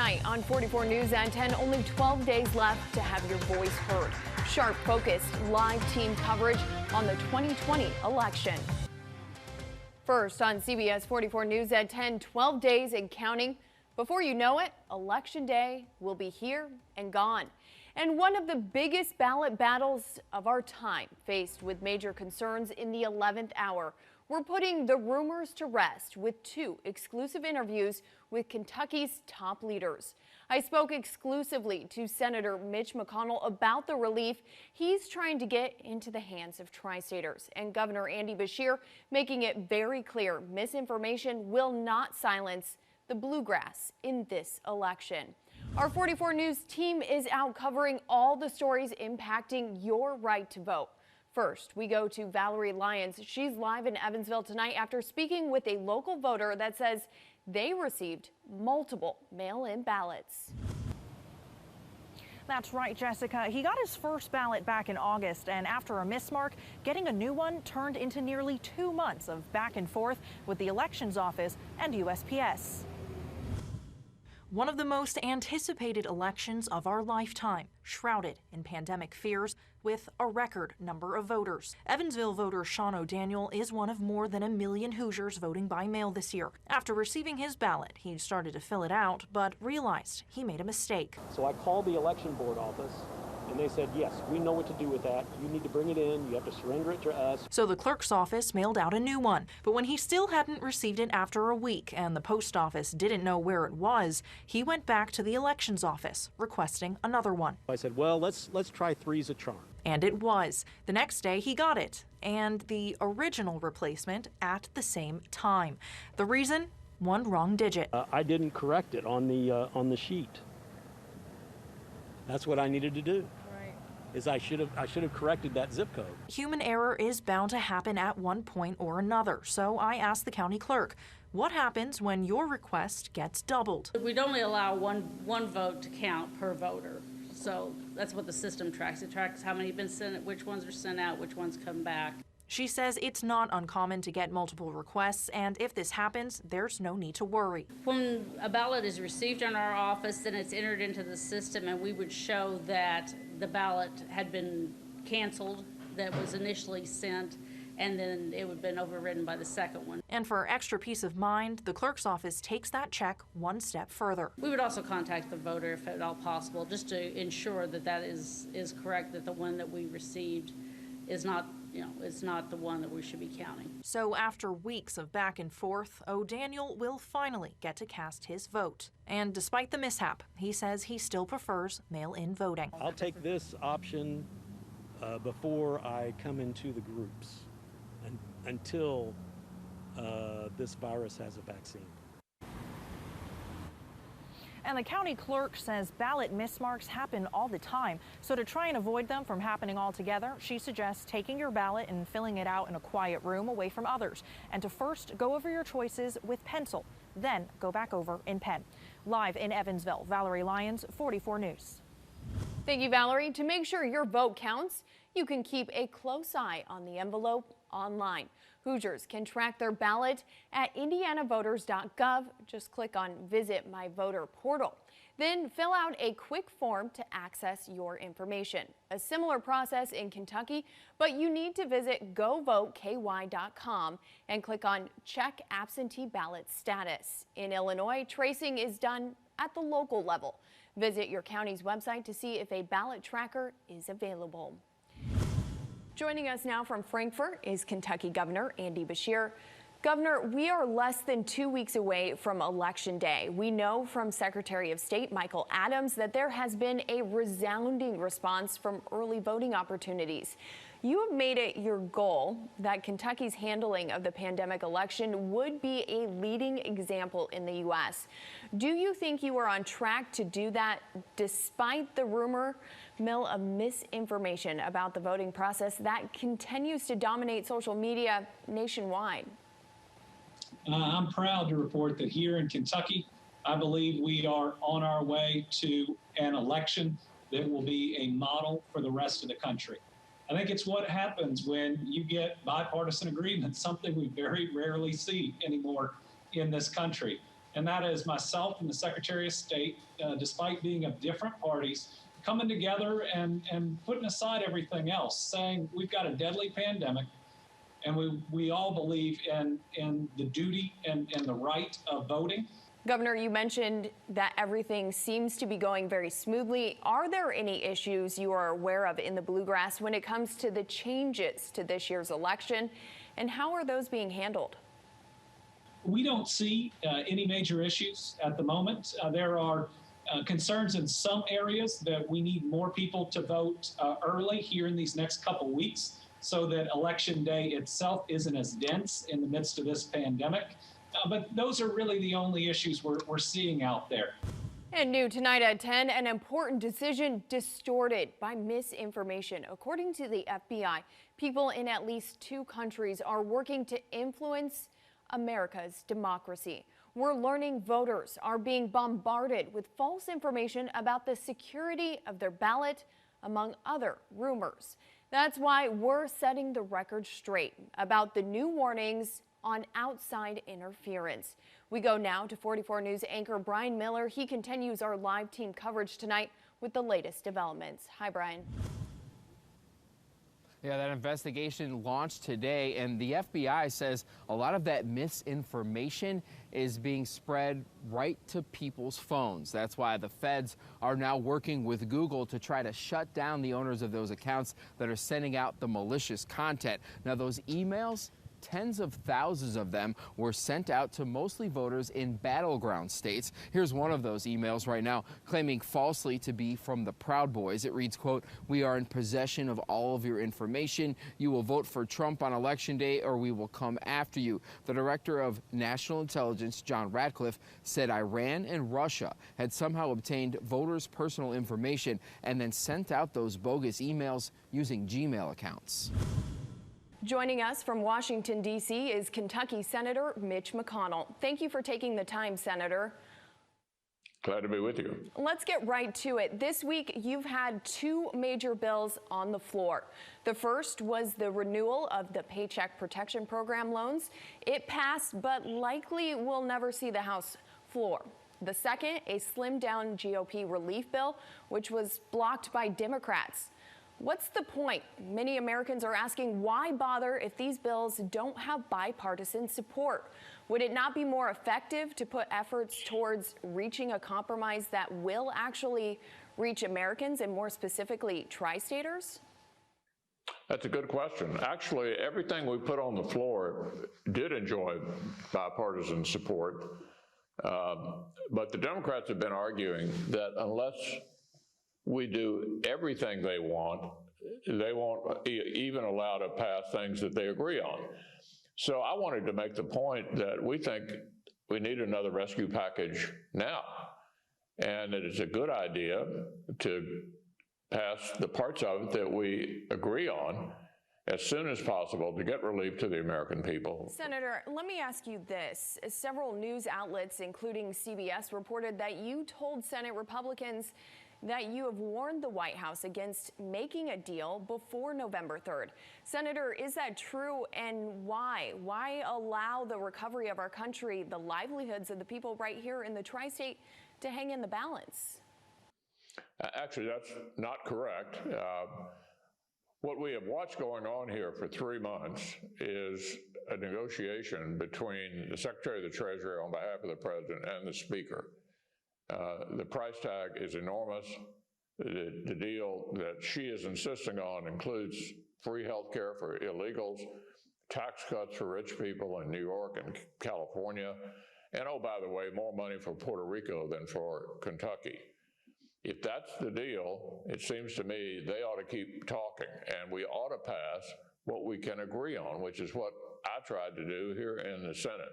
Tonight on 44 News at 10, only 12 days left to have your voice heard. Sharp, focused, live team coverage on the 2020 election. First on CBS 44 News at 10, 12 days and counting. Before you know it, Election Day will be here and gone. And one of the biggest ballot battles of our time, faced with major concerns in the 11th hour. We're putting the rumors to rest with two exclusive interviews with Kentucky's top leaders. I spoke exclusively to Senator Mitch McConnell about the relief he's trying to get into the hands of tri-staters, and Governor Andy Beshear making it very clear misinformation will not silence the bluegrass in this election. Our 44 News team is out covering all the stories impacting your right to vote. First, we go to Valerie Lyons. She's live in Evansville tonight after speaking with a local voter that says they received multiple mail-in ballots. That's right, Jessica. He got his first ballot back in August, and after a mismark, getting a new one turned into nearly 2 months of back and forth with the elections office and USPS. One of the most anticipated elections of our lifetime, shrouded in pandemic fears with a record number of voters. Evansville voter Sean O'Daniel is one of more than 1 million Hoosiers voting by mail this year. After receiving his ballot, he started to fill it out, but realized he made a mistake. So I called the election board office, and they said, yes, we know what to do with that. You need to bring it in. You have to surrender it to us. So the clerk's office mailed out a new one. But when he still hadn't received it after a week and the post office didn't know where it was, he went back to the elections office requesting another one. I said, well, let's try three's a charm. And it was. The next day he got it, and the original replacement at the same time. The reason? One wrong digit. I didn't correct it on the sheet. That's what I needed to do. Is I should have corrected that zip code. Human error is bound to happen at one point or another, so I asked the county clerk, what happens when your request gets doubled? We'd only allow one vote to count per voter, so that's what the system tracks. It tracks how many have been sent, which ones are sent out, which ones come back. She says it's not uncommon to get multiple requests, and if this happens, there's no need to worry. When a ballot is received in our office, then it's entered into the system, and we would show that the ballot had been canceled that was initially sent, and then it would have been overridden by the second one. And for extra peace of mind, the clerk's office takes that check one step further. We would also contact the voter if at all possible, just to ensure that that is correct, that the one that we received is not, is not the one that we should be counting. So after weeks of back and forth, O'Daniel will finally get to cast his vote. And despite the mishap, he says he still prefers mail-in voting. I'll take this option before I come into the groups until this virus has a vaccine. And the county clerk says ballot mismarks happen all the time. So to try and avoid them from happening altogether, she suggests taking your ballot and filling it out in a quiet room away from others. And to first go over your choices with pencil, then go back over in pen. Live in Evansville, Valerie Lyons, 44 News. Thank you, Valerie. To make sure your vote counts, you can keep a close eye on the envelope online. Hoosiers can track their ballot at indianavoters.gov. Just click on Visit My Voter Portal. Then fill out a quick form to access your information. A similar process in Kentucky, but you need to visit govoteky.com and click on Check Absentee Ballot Status. In Illinois, tracing is done at the local level. Visit your county's website to see if a ballot tracker is available. Joining us now from Frankfort is Kentucky Governor Andy Beshear. Governor, we are less than 2 weeks away from Election Day. We know from Secretary of State Michael Adams that there has been a resounding response from early voting opportunities. You have made it your goal that Kentucky's handling of the pandemic election would be a leading example in the U.S. Do you think you are on track to do that despite the rumor mill of misinformation about the voting process that continues to dominate social media nationwide? I'm proud to report that here in Kentucky, I believe we are on our way to an election that will be a model for the rest of the country. I think it's what happens when you get bipartisan agreement, something we very rarely see anymore in this country. and that is myself and the Secretary of State, despite being of different parties, coming together and putting aside everything else, saying we've got a deadly pandemic, and we all believe in the duty and the right of voting. Governor, you mentioned that everything seems to be going very smoothly. Are there any issues you are aware of in the Bluegrass when it comes to the changes to this year's election, and how are those being handled? We don't see any major issues at the moment. There are concerns in some areas that we need more people to vote early here in these next couple weeks so that Election Day itself isn't as dense in the midst of this pandemic. But those are really the only issues we're seeing out there. And new tonight at 10, an important decision distorted by misinformation. According to the FBI, people in at least 2 countries are working to influence America's democracy. We're learning voters are being bombarded with false information about the security of their ballot, among other rumors. That's why we're setting the record straight about the new warnings on outside interference. We go now to 44 News anchor Brian Miller. He continues our live team coverage tonight with the latest developments. Hi, Brian. Yeah, that investigation launched today, and the FBI says a lot of that misinformation is being spread right to people's phones. That's why the feds are now working with Google to try to shut down the owners of those accounts that are sending out the malicious content. Now, those emails, tens of thousands of them were sent out to mostly voters in battleground states. Here's one of those emails right now, claiming falsely to be from the Proud Boys. It reads, quote, "We are in possession of all of your information. You will vote for Trump on Election Day or we will come after you." The director of national intelligence, John Ratcliffe, said Iran and Russia had somehow obtained voters' personal information and then sent out those bogus emails using Gmail accounts. Joining us from Washington, D.C. is Kentucky Senator Mitch McConnell. Thank you for taking the time, Senator. Glad to be with you. Let's get right to it. This week, you've had 2 major bills on the floor. The first was the renewal of the Paycheck Protection Program loans. It passed, but likely will never see the House floor. The second, a slimmed-down GOP relief bill, which was blocked by Democrats. What's the point? Many Americans are asking, why bother if these bills don't have bipartisan support? Would it not be more effective to put efforts towards reaching a compromise that will actually reach Americans and more specifically tri-staters? That's a good question. Actually, everything we put on the floor did enjoy bipartisan support. But the Democrats have been arguing that unless we do everything they won't even allow to pass things that they agree on. So I wanted to make the point that we think we need another rescue package now, and it is a good idea to pass the parts of it that we agree on as soon as possible to get relief to the American people. Senator, let me ask you this. Several news outlets, including CBS, reported that you told Senate Republicans that you have warned the White House against making a deal before November 3rd. Senator, is that true, and why? Why allow the recovery of our country, the livelihoods of the people right here in the tri-state, to hang in the balance? Actually, that's not correct. What we have watched going on here for 3 months is a negotiation between the Secretary of the Treasury on behalf of the President and the Speaker. The price tag is enormous. The deal that she is insisting on includes free health care for illegals, tax cuts for rich people in New York and California, and, oh, by the way, more money for Puerto Rico than for Kentucky. If that's the deal, it seems to me they ought to keep talking, and we ought to pass what we can agree on, which is what I tried to do here in the Senate.